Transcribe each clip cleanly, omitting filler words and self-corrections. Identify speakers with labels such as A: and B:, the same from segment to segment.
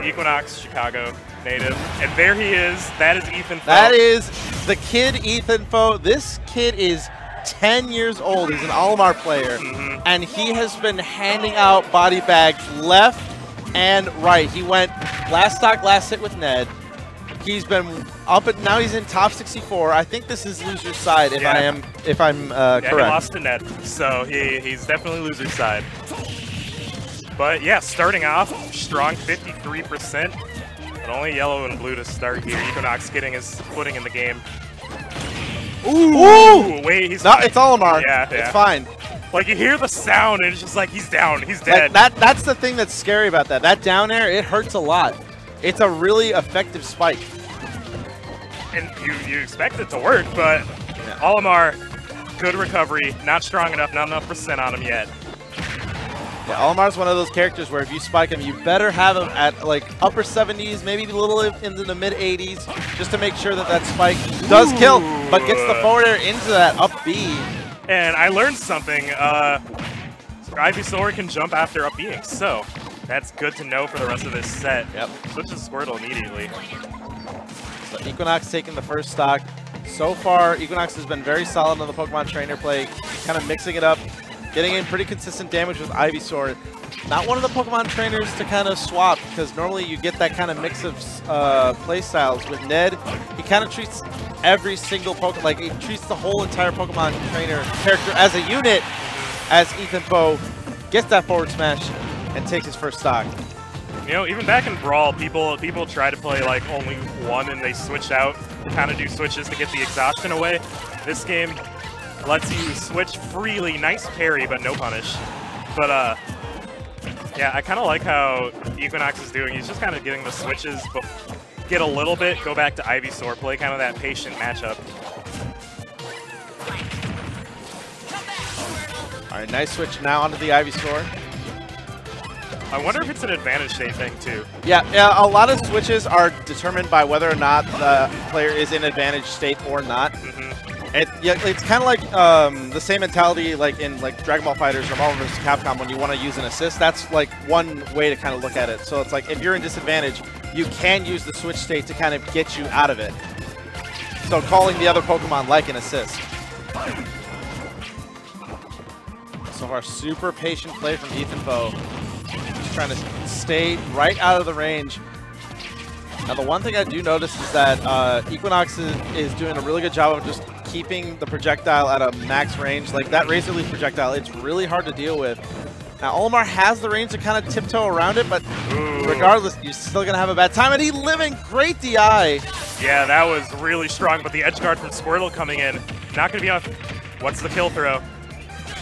A: Equin0x, Chicago native. And there he is. That is Ethanfo.
B: That is the kid Ethanfo. This kid is 10 years old. He's an Olimar player. And he has been handing out body bags left and right. He went last stock, last hit with Ned. He's been up and now he's in top 64. I think this is loser's side if I'm correct.
A: He lost to Ned, so he's definitely loser's side. But yeah, starting off strong 53%, but only yellow and blue to start here. Equin0x getting his footing in the game. Ooh! Wait, he's
B: no,
A: fine.
B: it's Olimar.
A: Yeah,
B: it's fine.
A: Like you hear the sound and it's just like he's down, he's dead.
B: Like that's the thing that's scary about that. That down air, it hurts a lot. It's a really effective spike.
A: And you expect it to work, but Olimar, good recovery, not strong enough, not enough percent on him yet.
B: Yeah, Olimar's one of those characters where if you spike him, you better have him at like upper 70s, maybe a little into the mid 80s, just to make sure that that spike does kill, but gets the forward air into that up B.
A: And I learned something. Ivysaur can jump after up B'ing, so that's good to know for the rest of this set.
B: Yep.
A: Switches Squirtle immediately.
B: So Equin0x taking the first stock. So far, Equin0x has been very solid on the Pokemon Trainer play, kind of mixing it up, getting in pretty consistent damage with Ivysaur. Not one of the Pokemon Trainers to kind of swap, because normally you get that kind of mix of play styles. With Ned, he kind of treats every single Pokemon, like he treats the whole entire Pokemon Trainer character as a unit, as Ethanfo gets that forward smash and takes his first stock.
A: You know, even back in Brawl, people try to play like only one and they switch out, kind of do switches to get the exhaustion away. This game lets you switch freely. Nice parry, but no punish. But yeah, I kind of like how Equin0x is doing. He's just kind of getting the switches, but get a little bit, go back to Ivysaur, play kind of that patient matchup.
B: All right, nice switch now onto the Ivysaur.
A: I wonder if it's an advantage state thing too.
B: Yeah, a lot of switches are determined by whether or not the player is in advantage state or not. It's kind of like the same mentality like in like Dragon Ball FighterZ or Marvel vs. Capcom when you want to use an assist. That's like one way to kind of look at it. So it's like if you're in disadvantage, you can use the switch state to kind of get you out of it. So calling the other Pokemon like an assist. So far, super patient play from Ethanfo. Just trying to stay right out of the range. Now, the one thing I do notice is that Equin0x is doing a really good job of just keeping the projectile at a max range. Like that Razor Leaf projectile, it's really hard to deal with. Now, Olimar has the range to kind of tiptoe around it, but regardless, you're still going to have a bad time. And he living great DI.
A: Yeah, that was really strong, but the edge guard from Squirtle coming in. Not going to be on. What's the kill throw?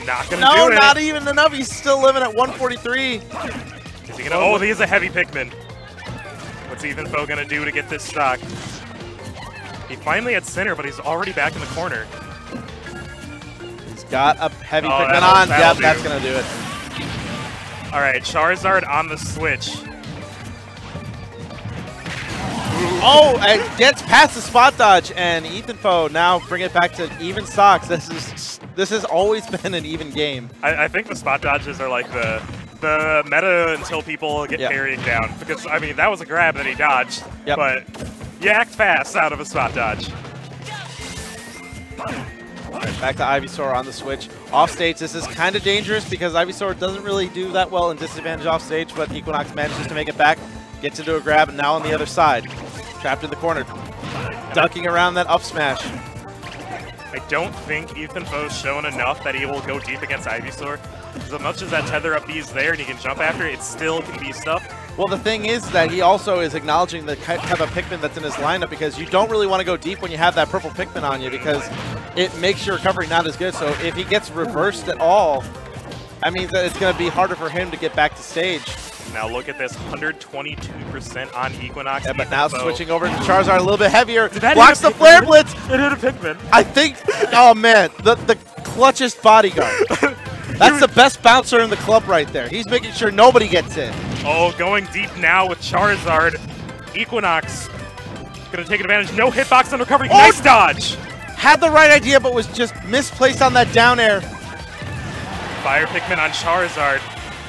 A: Not going to do it.
B: No, not even enough. He's still living at 143.
A: Is he gonna, oh, he is a heavy Pikmin. What's Ethanfo going to do to get this stock? He finally had center, but he's already back in the corner.
B: He's got a heavy Pikmin on. Yep, that's going to do it.
A: All right, Charizard on the switch.
B: Oh, it gets past the spot dodge, and Ethanfo now bring it back to even stocks. This has always been an even game.
A: I think the spot dodges are like the meta until people get carried down. Because, I mean, that was a grab that he dodged, but you act fast out of a spot dodge.
B: All right, back to Ivysaur on the switch. Off stage, this is kind of dangerous because Ivysaur doesn't really do that well in disadvantage off stage, but Equin0x manages to make it back, gets into a grab, and now on the other side. Trapped in the corner, ducking around that up smash.
A: I don't think Ethanfo's shown enough that he will go deep against Ivysaur. As much as that tether up B is there and he can jump after it, it still can be stuff.
B: Well, the thing is that he also is acknowledging the type of Pikmin that's in his lineup because you don't really want to go deep when you have that purple Pikmin on you because it makes your recovery not as good. So if he gets reversed at all, that means that it's going to be harder for him to get back to stage.
A: Now look at this, 122% on Equin0x.
B: Yeah, but now switching over to Charizard a little bit heavier.
A: Blocks
B: the Flare Blitz.
A: It hit a Pikmin.
B: I think, oh man, the clutchest bodyguard. That's the best bouncer in the club right there. He's making sure nobody gets in.
A: Oh, going deep now with Charizard. Equin0x gonna take advantage. No hitbox on recovery. Oh, nice dodge.
B: Had the right idea, but was just misplaced on that down air.
A: Fire Pikmin on Charizard.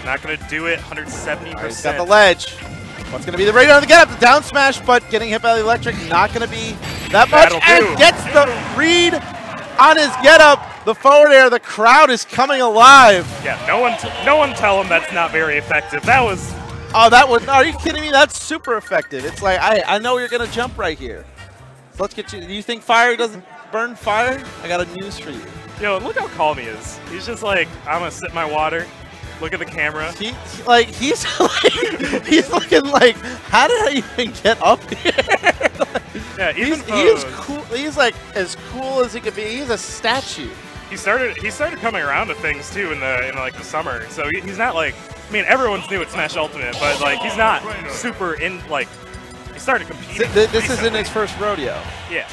A: Not gonna do it. 170%.
B: He's got the ledge. What's going to be the radar on the get up? The down smash, but getting hit by the electric, not going to be that much. And gets the read on his get up. The forward air, the crowd is coming alive.
A: Yeah, no one tell him that's not very effective. That was...
B: Oh, that was... Are you kidding me? That's super effective. It's like, I know you're going to jump right here. So let's get you... Do you think fire doesn't burn fire? I got a news for you.
A: Yo, look how calm he is. He's just like, I'm going to sip my water. Look at the camera.
B: He's looking like, how did I even get up here?
A: Yeah,
B: he's cool. He's like as cool as he could be. He's a statue.
A: He started coming around to things too in like the summer. So he's not like, I mean, everyone's new at Smash Ultimate, but like he's not super in like. He started competing.
B: This isn't his first rodeo.
A: Yeah,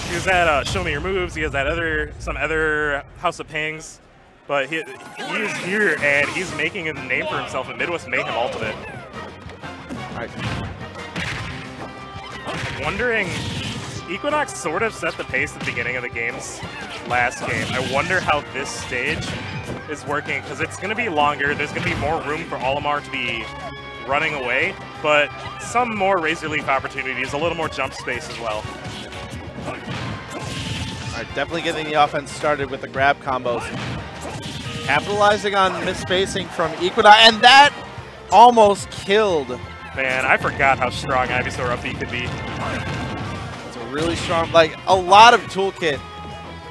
A: he was at Show Me Your Moves. He has at some other House of Pangs. But he is here, and he's making a name for himself in Midwest Mayhem Ultimate.
B: All right.
A: I'm wondering, Equin0x sort of set the pace at the beginning of the game's last game. I wonder how this stage is working, because it's going to be longer. There's going to be more room for Olimar to be running away, but some more Razor Leaf opportunities, a little more jump space as well.
B: All right, definitely getting the offense started with the grab combos. Capitalizing on misspacing from Equin0x, and that almost killed.
A: Man, I forgot how strong Ivysaur up B could be.
B: It's a really strong, like a lot of toolkit.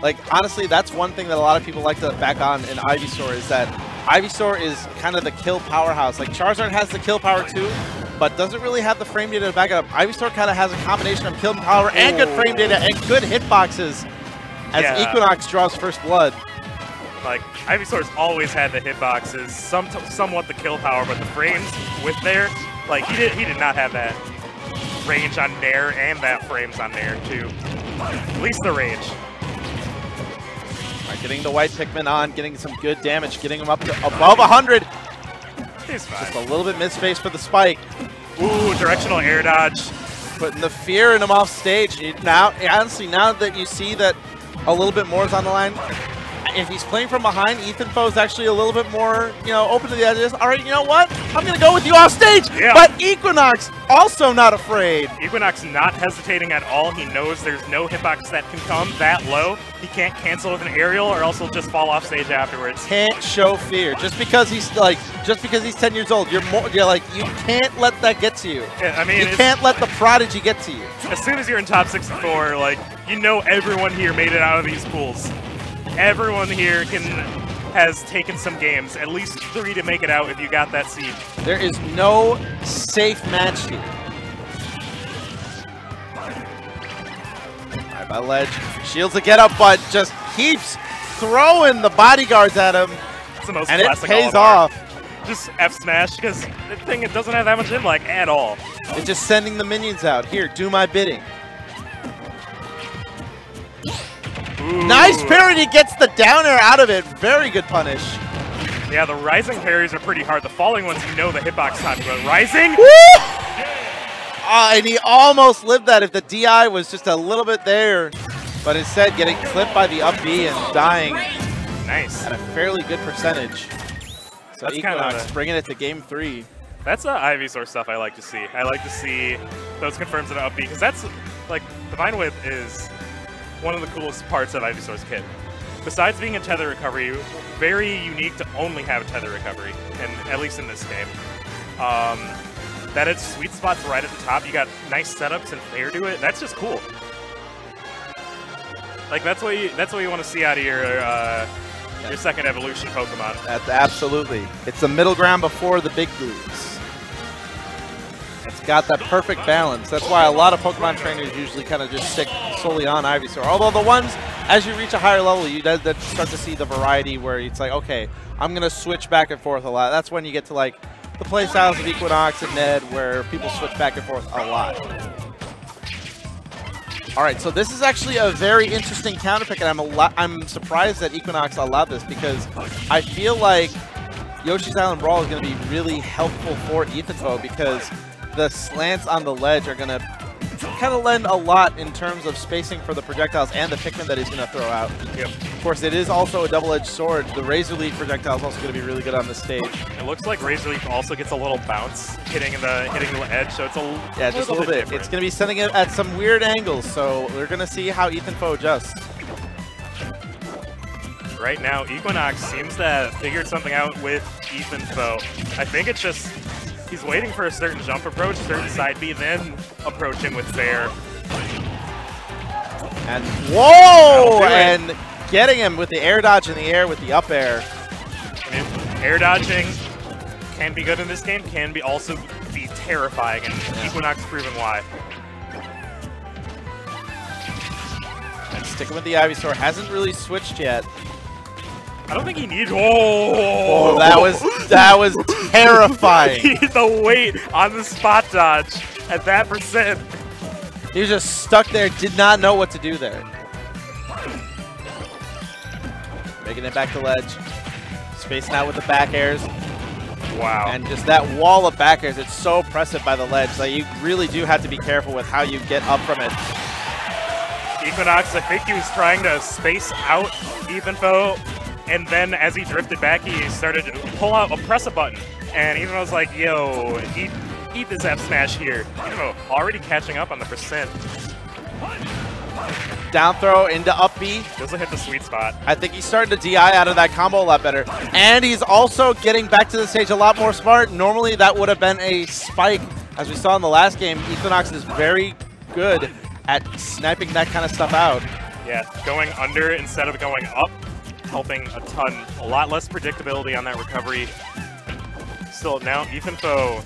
B: Like honestly, that's one thing that a lot of people like to back on in Ivysaur is that Ivysaur is kind of the kill powerhouse. Like Charizard has the kill power too, but doesn't really have the frame data to back it up. Ivysaur kind of has a combination of kill power and good frame data and good hitboxes as Equin0x draws first blood.
A: Like, Ivysaur's always had the hitboxes, somewhat the kill power, but the frames with Nair, like, he did not have that range on Nair and that frames on Nair, too. At least the range.
B: All right, getting the white Pikmin on, getting some good damage, getting him up to above 100.
A: He's fine.
B: Just a little bit misspaced for the spike.
A: Ooh, directional air dodge.
B: Putting the fear in him off stage. Now, honestly, now that you see that a little bit more is on the line, if he's playing from behind, Ethanfo is actually a little bit more, open to the edges. All right, you know what? I'm going to go with you off stage. Yeah. But Equin0x also not afraid.
A: Equin0x not hesitating at all. He knows there's no hitbox that can come that low. He can't cancel with an aerial or else he'll just fall off stage afterwards.
B: Can't show fear. Just because he's 10 years old, you're like, you can't let that get to you.
A: Yeah, I mean,
B: you can't let the prodigy get to you.
A: As soon as you're in top 64, like, you know everyone here made it out of these pools. Everyone here has taken some games, at least 3 to make it out if you got that seed.
B: There is no safe match here. All right, by ledge. Shields a get up, but just keeps throwing the bodyguards at him.
A: It's the most
B: and it
A: classic
B: pays
A: Olimar.
B: off.
A: Just F smash, because the thing, it doesn't have that much in-lag at all.
B: It's just sending the minions out. Here, do my bidding.
A: Ooh.
B: Nice parry, gets the down air out of it. Very good punish.
A: Yeah, the rising parries are pretty hard. The falling ones, you know the hitbox time. But rising?
B: Woo! And he almost lived that if the DI was just a little bit there. But instead, getting clipped by the up B and dying.
A: Nice.
B: At a fairly good percentage. So Equin0x bringing it to game 3.
A: That's the Ivysaur stuff I like to see. I like to see those confirms in an up B, because that's, like, Divine Whip is one of the coolest parts of Ivysaur's kit. Besides being a tether recovery, very unique to only have tether recovery, and at least in this game. That it's sweet spots right at the top. You got nice setups and fair to it. That's just cool. Like that's what you want to see out of your second evolution Pokemon.
B: That's absolutely. It's the middle ground before the big moves. It's got that perfect balance. That's why a lot of Pokemon trainers usually kind of just stick solely on Ivysaur. Although the ones, as you reach a higher level, you start to see the variety where it's like, okay, I'm going to switch back and forth a lot. That's when you get to like the play styles of Equin0x and Ned where people switch back and forth a lot. All right, so this is actually a very interesting counter pick, and I'm surprised that Equin0x allowed this because I feel like Yoshi's Island Brawl is going to be really helpful for Ethanfo because the slants on the ledge are going to kind of lend a lot in terms of spacing for the projectiles and the Pikmin that he's going to throw out.
A: Yep.
B: Of course, it is also a double-edged sword. The Razor Leaf projectile is also going to be really good on this stage.
A: It looks like Razor Leaf also gets a little bounce hitting the edge, so it's
B: just a little bit. It's going to be sending it at some weird angles, so we're going to see how Ethanfo adjusts.
A: Right now, Equin0x seems to have figured something out with Ethanfo. I think it's just he's waiting for a certain jump approach, certain side B, then approaching with fair.
B: And whoa! And getting him with the air dodge in the air with the up air.
A: I mean, air dodging can be good in this game, can be also be terrifying, and Equin0x proven why.
B: And sticking with the Ivysaur, hasn't really switched yet.
A: I don't think he needs.
B: Oh, that was terrifying.
A: The weight on the spot dodge at that percent.
B: He was just stuck there, did not know what to do there. Making it back to ledge. Spacing out with the back airs.
A: Wow.
B: And just that wall of back airs, it's so oppressive by the ledge that you really do have to be careful with how you get up from it.
A: Equin0x, I think he was trying to space out Ethanfo, and then as he drifted back, he started to pull out a press a button. And Ethan was like, yo, eat this F smash here. Ethanfo already catching up on the percent.
B: Down throw into up B.
A: Doesn't hit the sweet spot.
B: I think he's starting to DI out of that combo a lot better. And he's also getting back to the stage a lot more smart. Normally that would have been a spike. As we saw in the last game, Equin0x is very good at sniping that kind of stuff out.
A: Yeah, going under instead of going up, helping a ton. A lot less predictability on that recovery. Still, now Ethanfo,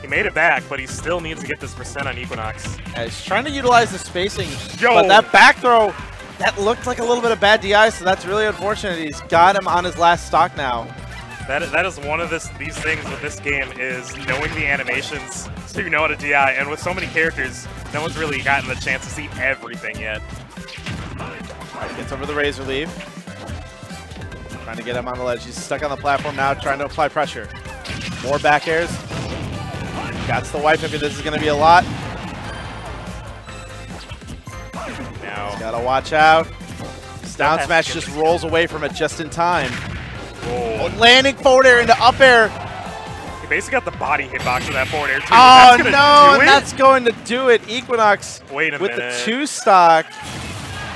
A: he made it back, but he still needs to get this percent on Equin0x.
B: Yeah, he's trying to utilize the spacing, but that back throw, that looked like a little bit of bad DI, so that's really unfortunate. He's got him on his last stock now.
A: That is one of these things with this game, is knowing the animations so you know how to DI. And with so many characters, no one's really gotten the chance to see everything yet.
B: Right, gets over the Razor Leaf. Trying to get him on the ledge. He's stuck on the platform now, trying to apply pressure. More back airs. Got the wipe him, this is going to be a lot.
A: Now,
B: gotta watch out. Down smash just rolls away from it just in time.
A: Oh,
B: landing forward air into up air.
A: he basically got the body hitbox of that forward air too.
B: Oh no, and that's going to do it. Equin0x
A: Wait a
B: with
A: minute.
B: the 2 stock.